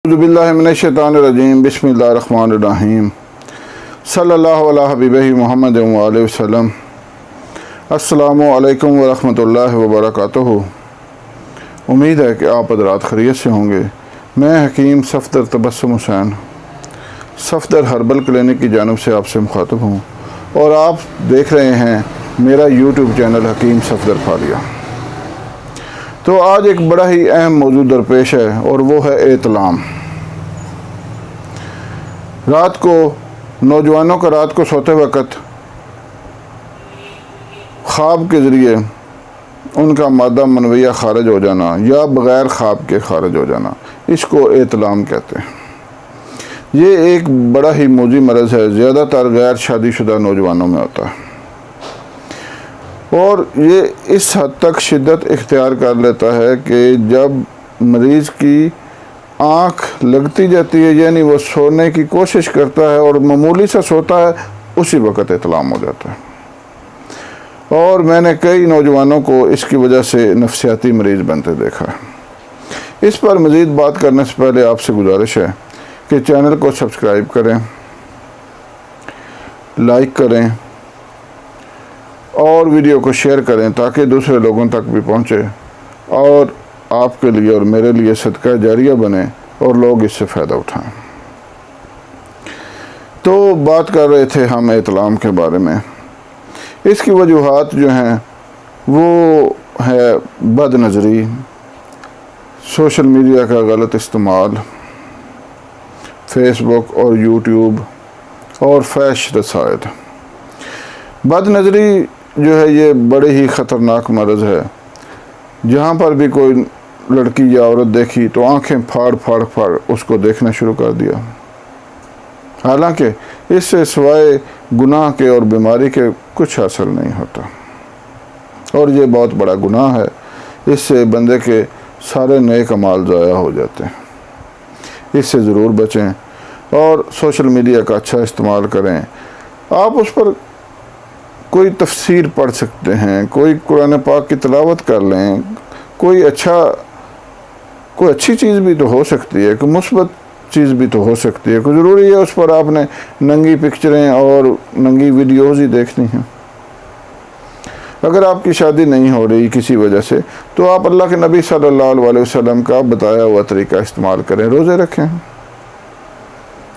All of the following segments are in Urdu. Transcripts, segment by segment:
اعوذ باللہ من الشیطان الرجیم بسم اللہ الرحمن الرحیم صلی اللہ علیہ حبیبہ محمد وآلہ وسلم۔ السلام علیکم ورحمۃ اللہ وبرکاتہ۔ امید ہے کہ آپ حضرات خیریت سے ہوں گے۔ میں حکیم صفدر تبسم حسین صفدر ہربل کلینک کی جانب سے آپ سے مخاطب ہوں، اور آپ دیکھ رہے ہیں میرا یوٹیوب چینل حکیم صفدر فالیہ۔ تو آج ایک بڑا ہی اہم موضوع درپیش ہے، اور وہ ہے احتلام۔ رات کو نوجوانوں کا رات کو سوتے وقت خواب کے ذریعے ان کا مادہ منویہ خارج ہو جانا یا بغیر خواب کے خارج ہو جانا، اس کو احتلام کہتے ہیں۔ یہ ایک بڑا ہی موذی مرض ہے، زیادہ تر غیر شادی شدہ نوجوانوں میں ہوتا ہے، اور یہ اس حد تک شدت اختیار کر لیتا ہے کہ جب مریض کی آنکھ لگتی جاتی ہے، یعنی وہ سونے کی کوشش کرتا ہے اور معمولی سا سوتا ہے، اسی وقت احتلام ہو جاتا ہے۔ اور میں نے کئی نوجوانوں کو اس کی وجہ سے نفسیاتی مریض بنتے دیکھا ہے۔ اس پر مزید بات کرنے سے پہلے آپ سے گزارش ہے کہ چینل کو سبسکرائب کریں، لائک کریں اور ویڈیو کو شیئر کریں تاکہ دوسرے لوگوں تک بھی پہنچے اور آپ کے لیے اور میرے لیے صدقہ جاریہ بنے اور لوگ اس سے فائدہ اٹھائیں۔ تو بات کر رہے تھے ہم احتلام کے بارے میں۔ اس کی وجوہات جو ہیں وہ ہے بد نظری، سوشل میڈیا کا غلط استعمال، فیس بک اور یوٹیوب اور فحش رسائل۔ بد نظری جو ہے یہ بڑے ہی خطرناک مرض ہے۔ جہاں پر بھی کوئی لڑکی یا عورت دیکھی تو آنکھیں پھاڑ پھاڑ اس کو دیکھنا شروع کر دیا، حالانکہ اس سے سوائے گناہ کے اور بیماری کے کچھ حاصل نہیں ہوتا، اور یہ بہت بڑا گناہ ہے۔ اس سے بندے کے سارے نیک اعمال ضائع ہو جاتے ہیں۔ اس سے ضرور بچیں اور سوشل میڈیا کا اچھا استعمال کریں۔ آپ اس پر کوئی تفسیر پڑھ سکتے ہیں، کوئی قرآن پاک کی تلاوت کر لیں، کوئی اچھی چیز بھی تو ہو سکتی ہے، کوئی مثبت چیز بھی تو ہو سکتی ہے۔ کوئی ضروری ہے اس پر آپ نے ننگی پکچریں اور ننگی ویڈیوز ہی دیکھنی ہیں؟ اگر آپ کی شادی نہیں ہو رہی کسی وجہ سے، تو آپ اللہ کے نبی صلی اللہ علیہ وسلم کا بتایا ہوا طریقہ استعمال کریں، روزے رکھیں،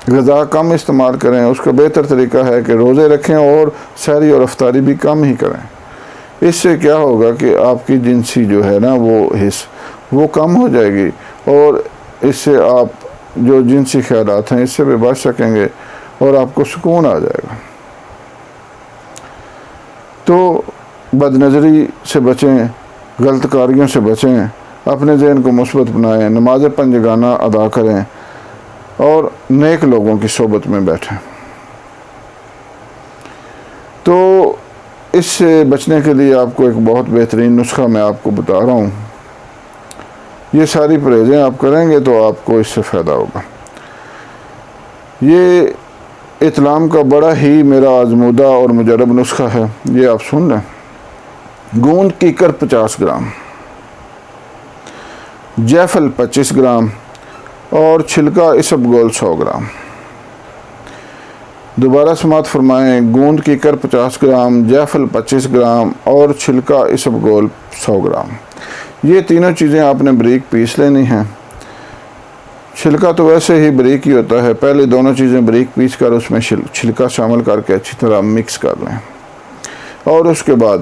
غذا کم استعمال کریں۔ اس کا بہتر طریقہ ہے کہ روزے رکھیں اور سحری اور افطاری بھی کم ہی کریں۔ اس سے کیا ہوگا کہ آپ کی جنسی جو ہے نا وہ کم ہو جائے گی، اور اس سے آپ جو جنسی خیالات ہیں اس سے بھی بچ سکیں گے اور آپ کو سکون آ جائے گا۔ تو بد نظری سے بچیں، غلط کاریوں سے بچیں، اپنے ذہن کو مثبت بنائیں، نماز پنجگانہ ادا کریں اور نیک لوگوں کی صحبت میں بیٹھیں۔ تو اس سے بچنے کے لیے آپ کو ایک بہت بہترین نسخہ میں آپ کو بتا رہا ہوں۔ یہ ساری پرہیزیں آپ کریں گے تو آپ کو اس سے فائدہ ہوگا۔ یہ احتلام کا بڑا ہی میرا آزمودہ اور مجرب نسخہ ہے، یہ آپ سن لیں۔ گوند کیکر 50 گرام، جیفل 25 گرام اور چھلکا اسب گول 100 گرام۔ دوبارہ سماعت فرمائیں، گوند کیکر 50 گرام، جیفل 25 گرام اور چھلکا اسب گول 100 گرام۔ یہ تینوں چیزیں آپ نے بریک پیس لینی ہیں۔ چھلکا تو ویسے ہی بریک ہی ہوتا ہے، پہلے دونوں چیزیں بریک پیس کر اس میں چھلکا شامل کر کے اچھی طرح مکس کر لیں، اور اس کے بعد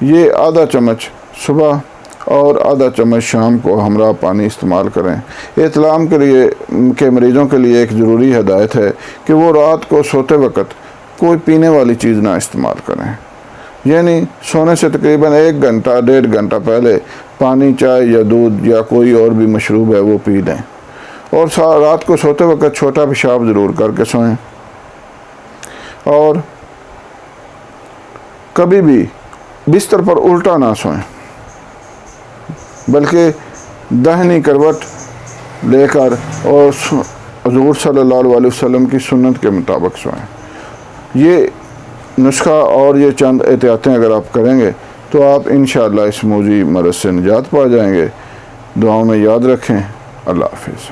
یہ آدھا چمچ صبح اور آدھا چمچ شام کو ہمراہ پانی استعمال کریں۔ احتلام کے مریضوں کے لیے ایک ضروری ہدایت ہے کہ وہ رات کو سوتے وقت کوئی پینے والی چیز نہ استعمال کریں، یعنی سونے سے تقریباً 1 گھنٹہ 1.5 گھنٹہ پہلے پانی، چائے یا دودھ یا کوئی اور بھی مشروب ہے وہ پی لیں، اور رات کو سوتے وقت چھوٹا پیشاب ضرور کر کے سوئیں، اور کبھی بھی بستر پر الٹا نہ سوئیں، بلکہ داہنی کروٹ لے کر اور حضور صلی اللہ علیہ وسلم کی سنت کے مطابق سوئیں۔ یہ نسخہ اور یہ چند احتیاطیں اگر آپ کریں گے تو آپ انشاءاللہ اس موذی مرض سے نجات پا جائیں گے۔ دعاؤں میں یاد رکھیں۔ اللہ حافظ۔